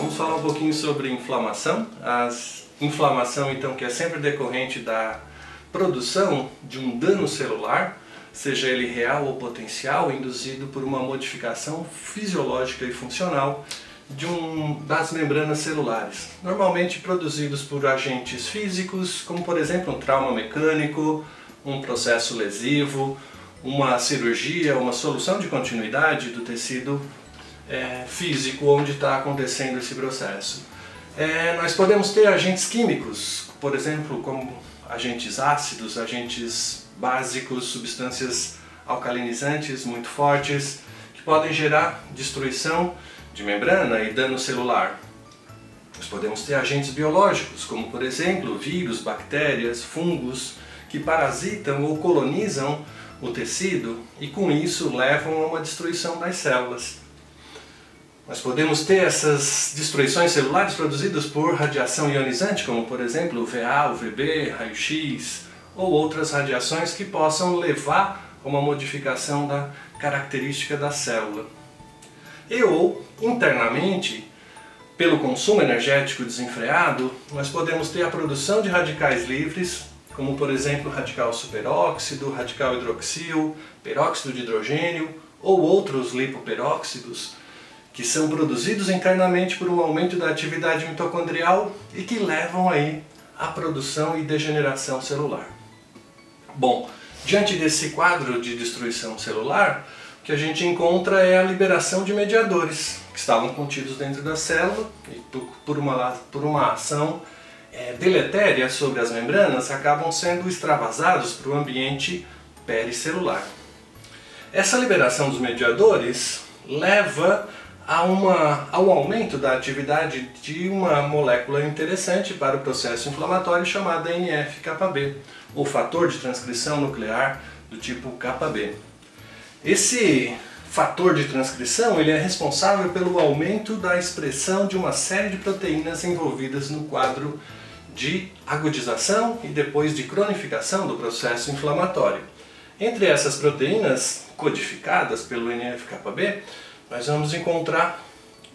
Vamos falar um pouquinho sobre inflamação. Inflamação, então, que é sempre decorrente da produção de um dano celular, seja ele real ou potencial, induzido por uma modificação fisiológica e funcional das membranas celulares, normalmente produzidos por agentes físicos, como por exemplo um trauma mecânico, um processo lesivo, uma cirurgia, uma solução de continuidade do tecido físico onde está acontecendo esse processo. Nós podemos ter agentes químicos, por exemplo, como agentes ácidos, agentes básicos, substâncias alcalinizantes muito fortes, que podem gerar destruição de membrana e dano celular. Nós podemos ter agentes biológicos, como por exemplo vírus, bactérias, fungos, que parasitam ou colonizam o tecido e com isso levam a uma destruição das células. Nós podemos ter essas destruições celulares produzidas por radiação ionizante, como por exemplo UVA, UVB, raio-x ou outras radiações que possam levar a uma modificação da característica da célula. Ou, internamente, pelo consumo energético desenfreado, nós podemos ter a produção de radicais livres, como por exemplo radical superóxido, radical hidroxil, peróxido de hidrogênio ou outros lipoperóxidos, que são produzidos internamente por um aumento da atividade mitocondrial e que levam aí à produção e degeneração celular. Bom, diante desse quadro de destruição celular, o que a gente encontra é a liberação de mediadores que estavam contidos dentro da célula e por uma ação deletéria sobre as membranas acabam sendo extravasados para o ambiente pericelular. Essa liberação dos mediadores leva ao aumento da atividade de uma molécula interessante para o processo inflamatório chamada NF-κB, ou fator de transcrição nuclear do tipo Kb. Esse fator de transcrição ele é responsável pelo aumento da expressão de uma série de proteínas envolvidas no quadro de agudização e depois de cronificação do processo inflamatório. Entre essas proteínas codificadas pelo NF-κB, nós vamos encontrar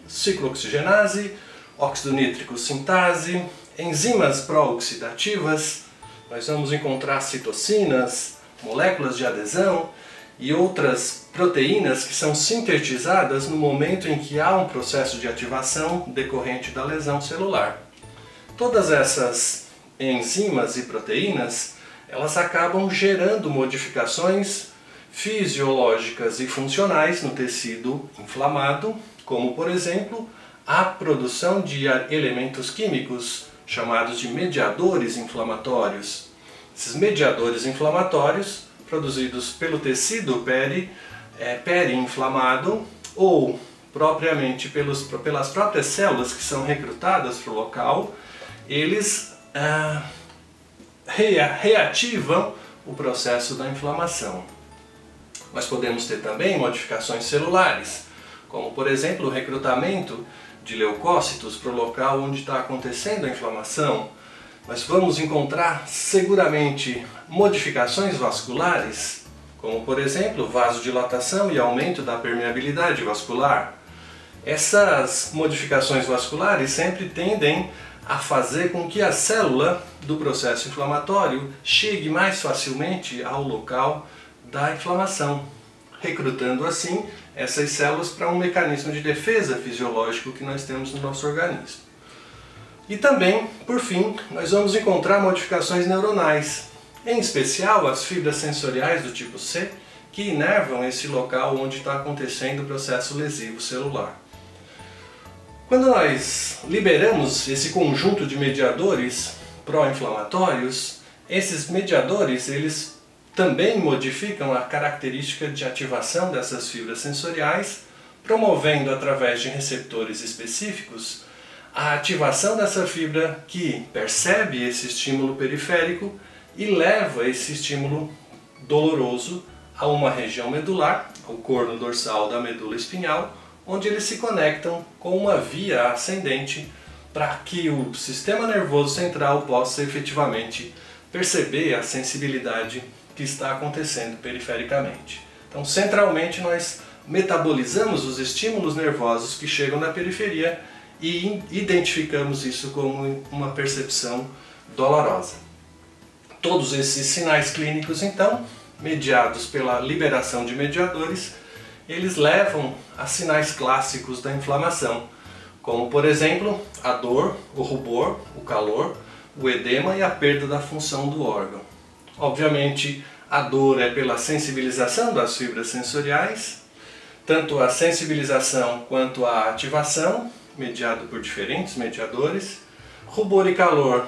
ciclooxigenase, óxido nítrico sintase, enzimas pró-oxidativas, nós vamos encontrar citocinas, moléculas de adesão e outras proteínas que são sintetizadas no momento em que há um processo de ativação decorrente da lesão celular. Todas essas enzimas e proteínas, elas acabam gerando modificações fisiológicas e funcionais no tecido inflamado, como por exemplo a produção de elementos químicos chamados de mediadores inflamatórios. Esses mediadores inflamatórios produzidos pelo tecido peri-inflamado ou propriamente pelas próprias células que são recrutadas para o local, eles reativam o processo da inflamação. Nós podemos ter também modificações celulares, como por exemplo o recrutamento de leucócitos para o local onde está acontecendo a inflamação. Nós vamos encontrar seguramente modificações vasculares, como por exemplo vasodilatação e aumento da permeabilidade vascular. Essas modificações vasculares sempre tendem a fazer com que a célula do processo inflamatório chegue mais facilmente ao local da inflamação, recrutando assim essas células para um mecanismo de defesa fisiológico que nós temos no nosso organismo. E também, por fim, nós vamos encontrar modificações neuronais, em especial as fibras sensoriais do tipo C, que inervam esse local onde está acontecendo o processo lesivo celular. Quando nós liberamos esse conjunto de mediadores pró-inflamatórios, esses mediadores eles também modificam a característica de ativação dessas fibras sensoriais, promovendo através de receptores específicos a ativação dessa fibra que percebe esse estímulo periférico e leva esse estímulo doloroso a uma região medular, ao corno dorsal da medula espinhal, onde eles se conectam com uma via ascendente para que o sistema nervoso central possa efetivamente perceber a sensibilidade que está acontecendo perifericamente. Então, centralmente, nós metabolizamos os estímulos nervosos que chegam da periferia e identificamos isso como uma percepção dolorosa. Todos esses sinais clínicos, então, mediados pela liberação de mediadores, eles levam a sinais clássicos da inflamação, como por exemplo a dor, o rubor, o calor, o edema e a perda da função do órgão. Obviamente a dor é pela sensibilização das fibras sensoriais, tanto a sensibilização quanto a ativação, mediado por diferentes mediadores. Rubor e calor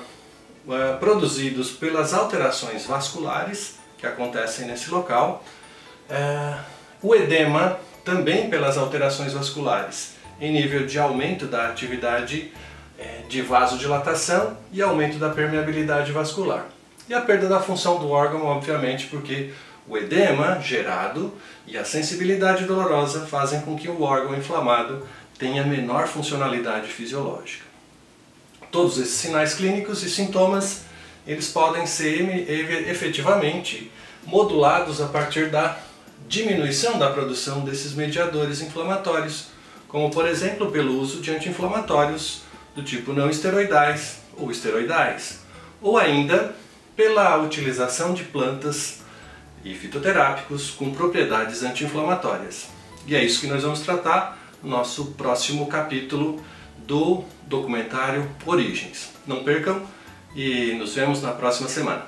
produzidos pelas alterações vasculares que acontecem nesse local. O edema também pelas alterações vasculares, em nível de aumento da atividade de vasodilatação e aumento da permeabilidade vascular. E a perda da função do órgão, obviamente, porque o edema gerado e a sensibilidade dolorosa fazem com que o órgão inflamado tenha menor funcionalidade fisiológica. Todos esses sinais clínicos e sintomas, eles podem ser efetivamente modulados a partir da diminuição da produção desses mediadores inflamatórios, como por exemplo pelo uso de anti-inflamatórios do tipo não esteroidais ou esteroidais, ou ainda pela utilização de plantas e fitoterápicos com propriedades anti-inflamatórias. E é isso que nós vamos tratar no nosso próximo capítulo do documentário Origens. Não percam e nos vemos na próxima semana.